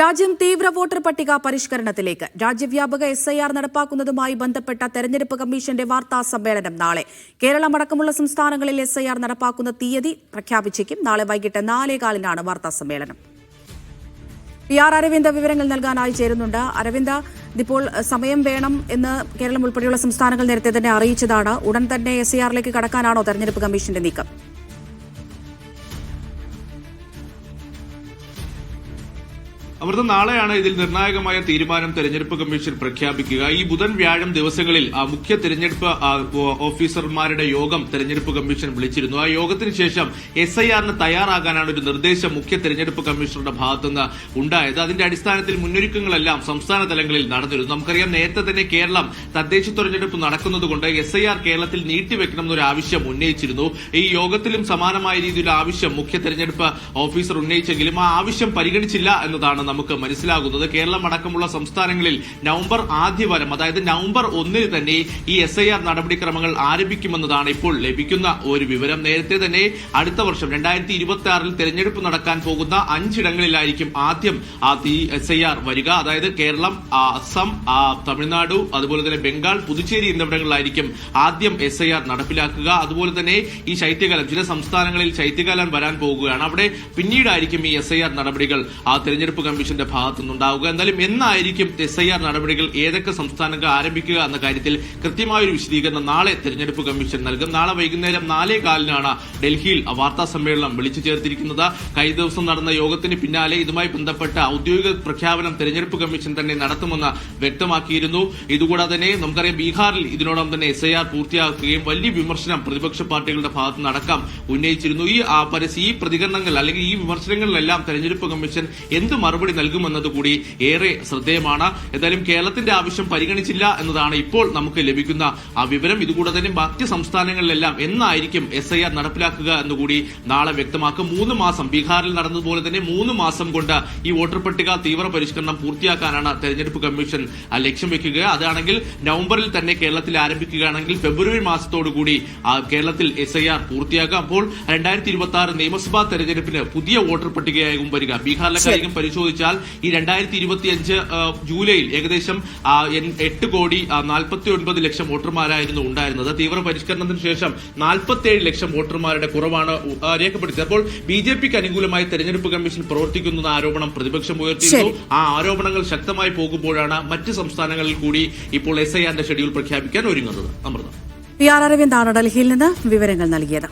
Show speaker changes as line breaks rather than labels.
രാജ്യം തീവ്ര വോട്ടർ പട്ടിക പരിഷ്കരണത്തിലേക്ക്. രാജ്യവ്യാപക SIR നടപ്പാക്കുന്നതുമായി ബന്ധപ്പെട്ട തെരഞ്ഞെടുപ്പ് കമ്മീഷന്റെ വാർത്താ സമ്മേളനം നാളെ. കേരളമടക്കമുള്ള സംസ്ഥാനങ്ങളിൽ SIR നടപ്പാക്കുന്ന തീയതി പ്രഖ്യാപിച്ചേക്കും. നാളെ വൈകിട്ട് 4:15 വാർത്താ സമ്മേളനം. PR അരവിന്ദ് വിവരങ്ങൾ നൽകാനായി ചേരുന്നുണ്ട്. അരവിന്ദ്, ഇതിപ്പോൾ സമയം വേണം എന്ന് കേരളം ഉൾപ്പെടെയുള്ള സംസ്ഥാനങ്ങൾ നേരത്തെ തന്നെ അറിയിച്ചതാണ്. ഉടൻ തന്നെ SIRലേക്ക് കടക്കാനാണോ തെരഞ്ഞെടുപ്പ് കമ്മീഷന്റെ നീക്കം?
അമൃത, നാളെയാണ് ഇതിൽ നിർണായകമായ തീരുമാനം തെരഞ്ഞെടുപ്പ് കമ്മീഷൻ പ്രഖ്യാപിക്കുക. ഈ ബുധൻ വ്യാഴം ദിവസങ്ങളിൽ മുഖ്യ തെരഞ്ഞെടുപ്പ് ഓഫീസർമാരുടെ യോഗം തെരഞ്ഞെടുപ്പ് കമ്മീഷൻ വിളിച്ചിരുന്നു. ആ യോഗത്തിന് ശേഷം SIRന് തയ്യാറാകാനാണ് ഒരു നിർദ്ദേശം മുഖ്യ തെരഞ്ഞെടുപ്പ് കമ്മീഷണറുടെ ഭാഗത്തുനിന്ന് ഉണ്ടായത്. അതിന്റെ അടിസ്ഥാനത്തിൽ മുന്നൊരുക്കങ്ങളെല്ലാം സംസ്ഥാന തലങ്ങളിൽ നടന്നിരുന്നു. നമുക്കറിയാം, നേരത്തെ തന്നെ കേരളം തദ്ദേശ തെരഞ്ഞെടുപ്പ് നടക്കുന്നതുകൊണ്ട് SIR കേരളത്തിൽ നീട്ടിവെക്കണം എന്നൊരു ആവശ്യം ഉന്നയിച്ചിരുന്നു. ഈ യോഗത്തിലും സമാനമായ രീതിയിൽ ആവശ്യം മുഖ്യ തെരഞ്ഞെടുപ്പ് ഓഫീസർ ഉന്നയിച്ചെങ്കിലും ആ ആവശ്യം പരിഗണിച്ചില്ല എന്നതാണ് നമുക്ക് മനസ്സിലാകുന്നത്. കേരളം അടക്കമുള്ള സംസ്ഥാനങ്ങളിൽ നവംബർ ആദ്യവാരം, അതായത് നവംബർ 1 തന്നെ ഈ SIR നടപടിക്രമങ്ങൾ ആരംഭിക്കുമെന്നതാണ് ഇപ്പോൾ ലഭിക്കുന്ന ഒരു വിവരം. നേരത്തെ തന്നെ അടുത്ത വർഷം 2026 തെരഞ്ഞെടുപ്പ് നടക്കാൻ പോകുന്ന 5 ഇടങ്ങളിലായിരിക്കും ആദ്യം SIR വരിക. അതായത് കേരളം, അസം, തമിഴ്നാട്, അതുപോലെ തന്നെ ബംഗാൾ, പുതുച്ചേരി എന്നിവിടങ്ങളിലായിരിക്കും ആദ്യം SIR നടപ്പിലാക്കുക. അതുപോലെ തന്നെ ഈ ശൈത്യകാലം, ചില സംസ്ഥാനങ്ങളിൽ ശൈത്യകാലം വരാൻ പോകുകയാണ്. അവിടെ പിന്നീടായിരിക്കും ഈ SIR നടപടികൾ തെരഞ്ഞെടുപ്പ് കമ്മീഷന്റെ ഭാഗത്തുനിന്നുണ്ടാവുക. എന്നാലും എന്നായിരിക്കും SIR നടപടികൾ ഏതൊക്കെ സംസ്ഥാനങ്ങൾ ആരംഭിക്കുക എന്ന കാര്യത്തിൽ കൃത്യമായൊരു വിശദീകരണം നാളെ തെരഞ്ഞെടുപ്പ് കമ്മീഷൻ നൽകും. നാളെ വൈകുന്നേരം 4:15 ഡൽഹിയിൽ വാർത്താ സമ്മേളനം വിളിച്ചു ചേർത്തിരിക്കുന്നത്. കഴിഞ്ഞ ദിവസം നടന്ന യോഗത്തിന് പിന്നാലെ ഇതുമായി ബന്ധപ്പെട്ട ഔദ്യോഗിക പ്രഖ്യാപനം തെരഞ്ഞെടുപ്പ് കമ്മീഷൻ തന്നെ നടത്തുമെന്ന് വ്യക്തമാക്കിയിരുന്നു. ഇതുകൂടാതെ തന്നെ നമുക്കറിയാം, ബീഹാറിൽ ഇതിനോടൊപ്പം തന്നെ SIR പൂർത്തിയാക്കുകയും വലിയ വിമർശനം പ്രതിപക്ഷ പാർട്ടികളുടെ ഭാഗത്തുനിന്ന് അടക്കം ഉന്നയിച്ചിരുന്നു. ഈ പ്രതികരണങ്ങൾ അല്ലെങ്കിൽ ഈ വിമർശനങ്ങളിലെല്ലാം തെരഞ്ഞെടുപ്പ് കമ്മീഷൻ എന്ത് മറുപടി നൽകുമെന്നതുകൂടി ഏറെ ശ്രദ്ധേയമാണ്. എന്തായാലും കേരളത്തിന്റെ ആവശ്യം പരിഗണിച്ചില്ല എന്നതാണ് ഇപ്പോൾ നമുക്ക് ലഭിക്കുന്ന വിവരം. ഇതുകൂടാതെ തന്നെ മറ്റ് സംസ്ഥാനങ്ങളിലെല്ലാം എന്നായിരിക്കും SIR നടപ്പിലാക്കുക എന്നുകൂടി നാളെ വ്യക്തമാക്കും. 3 മാസം, ബീഹാറിൽ നടന്നതുപോലെ തന്നെ 3 മാസം കൊണ്ട് ഈ വോട്ടർ പട്ടിക തീവ്ര പരിഷ്കരണം പൂർത്തിയാക്കാനാണ് തെരഞ്ഞെടുപ്പ് കമ്മീഷൻ ലക്ഷ്യം വെക്കുക. അതാണെങ്കിൽ നവംബറിൽ തന്നെ കേരളത്തിൽ ആരംഭിക്കുകയാണെങ്കിൽ ഫെബ്രുവരി മാസത്തോടുകൂടി കേരളത്തിൽ SIR പൂർത്തിയാക്കാം. അപ്പോൾ 2026 നിയമസഭാ തെരഞ്ഞെടുപ്പിന് പുതിയ വോട്ടർ പട്ടികയാകും വരിക. ബീഹാറിലെ കാര്യം പരിശോധിച്ചാൽ ഈ 2025 ജൂലൈയിൽ ഏകദേശം 8,49,00,000 വോട്ടർമാരായിരുന്നു ഉണ്ടായിരുന്നത്. തീവ്ര പരിഷ്കരണത്തിന് ശേഷം 47 ലക്ഷം വോട്ടർമാരുടെ കുറവാണ് രേഖപ്പെടുത്തിയത്. അപ്പോൾ BJPക്ക് അനുകൂലമായി തെരഞ്ഞെടുപ്പ് കമ്മീഷൻ പ്രവർത്തിക്കുന്ന ആരോപണം പ്രതിപക്ഷം ഉയർത്തിയിരുന്നു. ആ ആരോപണങ്ങൾ ശക്തമായി പോകുമ്പോഴാണ് മറ്റ് സംസ്ഥാനങ്ങളിൽ കൂടി ഇപ്പോൾ SIRന്റെ ഷെഡ്യൂൾ പ്രഖ്യാപിക്കാൻ ഒരുങ്ങുന്നത്. അമൃത.
PR അരവിന്ദാണ് ഡൽഹിയിൽ നിന്ന് വിവരങ്ങൾ നൽകിയത്.